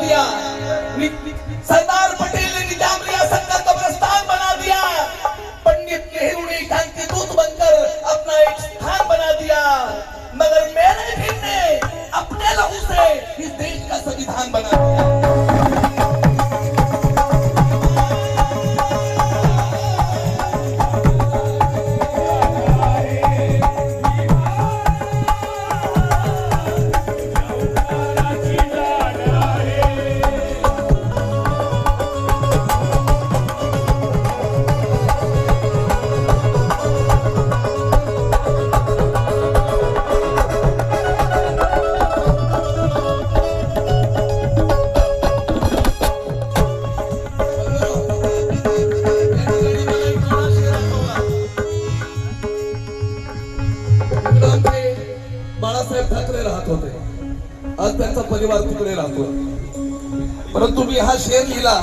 दिया, सरदार पटेल ने निजाम रियासत का कब्रिस्तान बना दिया, पंडित नेहरू ने शांति दूत बनकर अपना एक स्थान बना दिया, मगर मेरे भीम ने अपने लहू से इस देश का संविधान बना दिया। बाळासाहेब ठाकरे राहत होते, आज त्यांचा परिवार तिकडे राहतो, परंतु मी हा शेर लिहिला,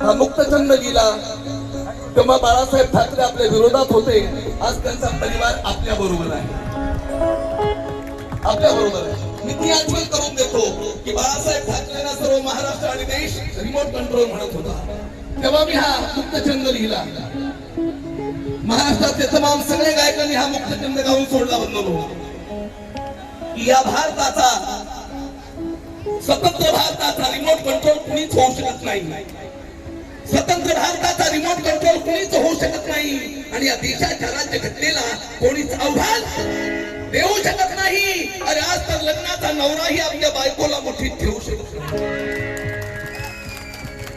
हा मुक्तछंद लिहिला तेव्हा बाळासाहेब ठाकरे आपल्या विरोधात होते, आज त्यांचा परिवार आपल्या बरोबर आहे, आपल्या बरोबर आहे। मी ती आठवण करून देतो की बाळासाहेब ठाकरेंना सर्व महाराष्ट्र आणि देश रिमोट कंट्रोल म्हणत होता, तेव्हा मी हा मुक्तछंद लिहिला। महाराष्ट्रातले तमाम सगळे गायकांनी हा मुक्तछंद गाऊन सोडला बंधू। या भारताचा, स्वतंत्र भारताचा रिमोट कंट्रोल कुणीच होऊ शकत नाही, स्वतंत्र भारताचा रिमोट कंट्रोल कुणीच होऊ शकत नाही, आणि या देशाच्या राज्यघटनेला कोणीच आव्हान देऊ शकत नाही। अरे आज तर लग्नाचा नवराही आपल्या बायकोला मुठीत ठेवू शकत नाही,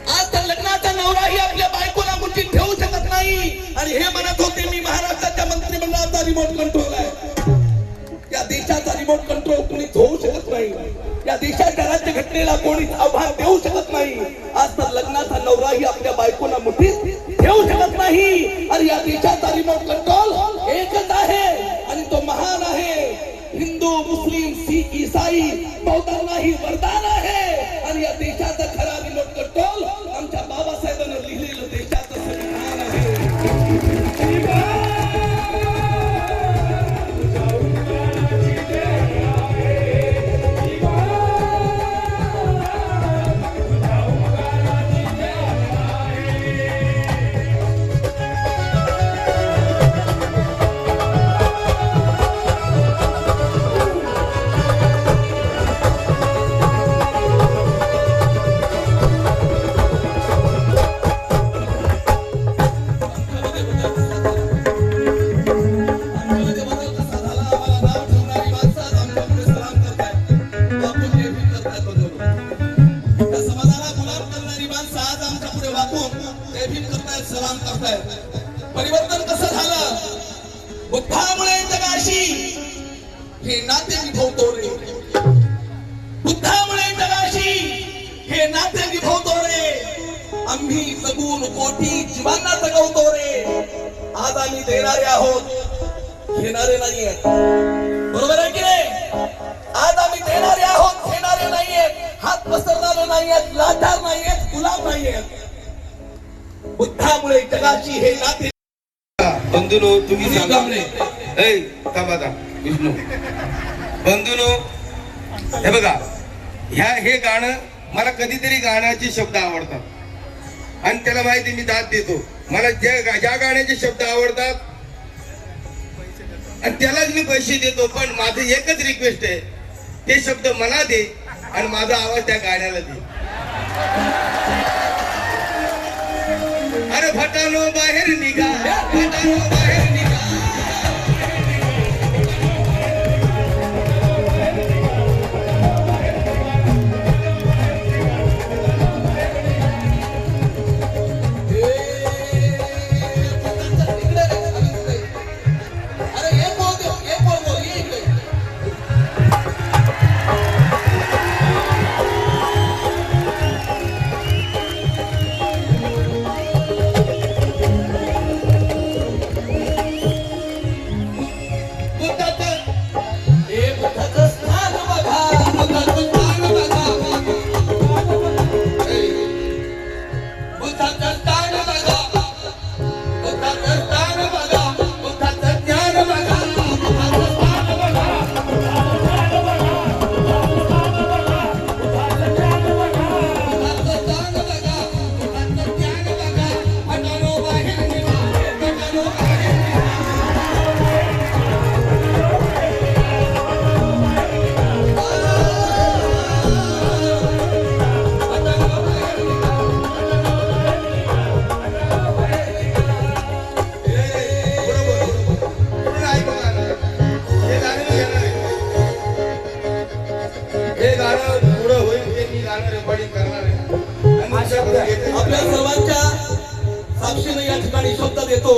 आज तर लग्नाचा नवराही आपल्या बायकोला मुठीत ठेवू शकत नाही, आणि हे म्हणत होते मी महाराष्ट्राच्या मंत्रिमंडळाचा रिमोट कंट्रोल आहे। या देशाचा रिमोट कंट्रोल कोणीच होऊ शकत नाही, या देशाच्या राज्यघटनेला कोणीच आव्हान देऊ शकत नाही। आज तर लग्नाचा नवराही आपल्या बायकोला मुठीत ठेवू शकत नाही, आणि या देशाचा रिमोट कंट्रोल एकच आहे, आणि तो महान आहे। हिंदू, मुस्लिम, सिख, ईसाई बौद्धांनाही वरदान आहे, आणि या देशाचा खरा रिमोट कंट्रोल आमच्या बाबासाहेबांनी लिहिलेलं देशाचं संविधान आहे। परिवर्तन कसं झालं? बुद्धामुळे जगाशी हे नाते निभवतो रे, बुद्धामुळे जगाशी हे नाते निभवतो रे, आम्ही जगून कोटी जीवांना जगवतो रे। आज आम्ही देणारे आहोत, घेणारे नाहीये, बरोबर आहे की नाही? आज आम्ही देणारे आहोत, घेणारे नाहीये, हात पसरणारे नाहीयेत, लाचार नाहीयेत, गुलाम नाहीयेत। बुद्धामुळे जगाशी हे नाते। बंधूनो तुम्ही सांगा, विष्णू बंधूनो, हे बघा, हे गाणं मला कधीतरी गाण्याचे शब्द आवडतात, आणि त्याला माहिती मी दाद देतो, मला ज्या गाण्याचे शब्द आवडतात आणि त्यालाच मी पैसे देतो, पण माझं एकच रिक्वेस्ट आहे, ते शब्द मला दे आणि माझा आवाज त्या गाण्याला दे। अरे भटानो बाहेर निघा, भटानो बाहेर निघा। हे गाणं पुढं होईल ते मी गाणं रेकॉर्डिंग करणार आहे आणि तुमच्याकडून घेतलं. आपल्या सर्वांच्या साक्षीने या ठिकाणी शब्द देतो,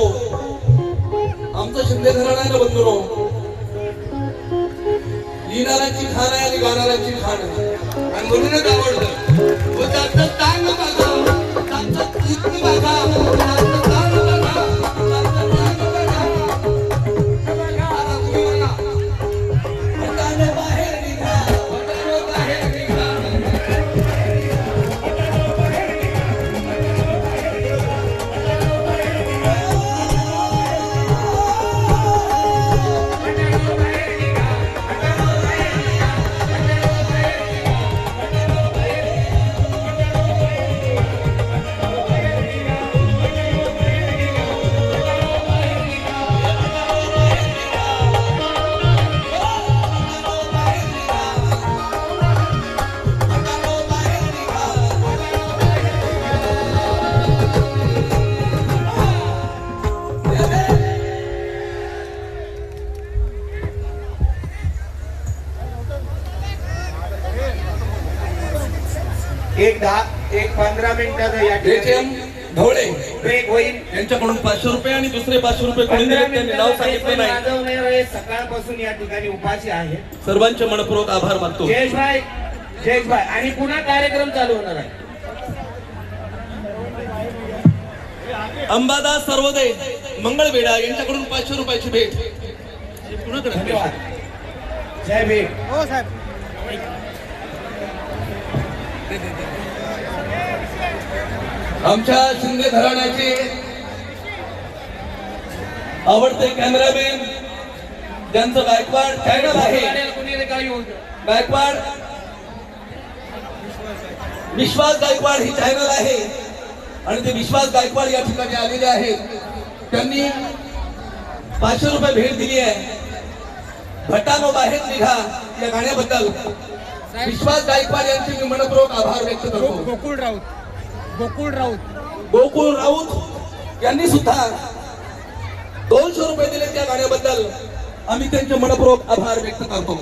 आमचं शिंदे घराणं आहे ना बंधुरो, लिहिणाऱ्यांची खाण आहे आणि गाणाऱ्यांची खाण आहे. आणि म्हणूनच आवडतं. हो त्याचं तांग बघा, त्याचं गीत बघा, त्याचं तांग बघा, त्याचं तांग बघा. आता तुम्ही म्हणा, भटाने बाहेर निघा, भटानो बाहेर निघा. एक 15 मिनिटाचा या ATM ढवळे ब्रेक होईल. यांच्याकडून 500 रुपये आणि दुसरे 500 रुपये कोणी दिले त्यांनी नाव सांगितलं नाही. वाजवणारे सकाळपासून या ठिकाणी उपाशी आहेत. सर्वांचे मनपूर्वक आभार मानतो. जयेशभाई आणि पुन्हा कार्यक्रम चालू होणार आहे. अंबादास सर्वोदय मंगळवेढा यांच्याकडून 500 रुपयाची भेट. कुणाकडे? धन्यवाद. जय भीम. आमच्या शिंदे घराण्याचे आवडते कॅमेरामॅन ज्यांचं गायकवाड चॅनल आहे, गायकवाड विश्वास गायकवाड ही चॅनल आहे आणि ते विश्वास गायकवाड या ठिकाणी आलेले आहेत. त्यांनी 500 रुपये भेट दिली आहे. भटानो बाहेर निघा या गाण्याबद्दल विश्वास गायकवाड यांचे मी मनपूर्वक आभार व्यक्त करतो. गोकुळ राऊत यांनी सुद्धा 200 रुपये दिले त्या गाण्याबद्दल आम्ही त्यांचे मनपूर्वक आभार व्यक्त करतो.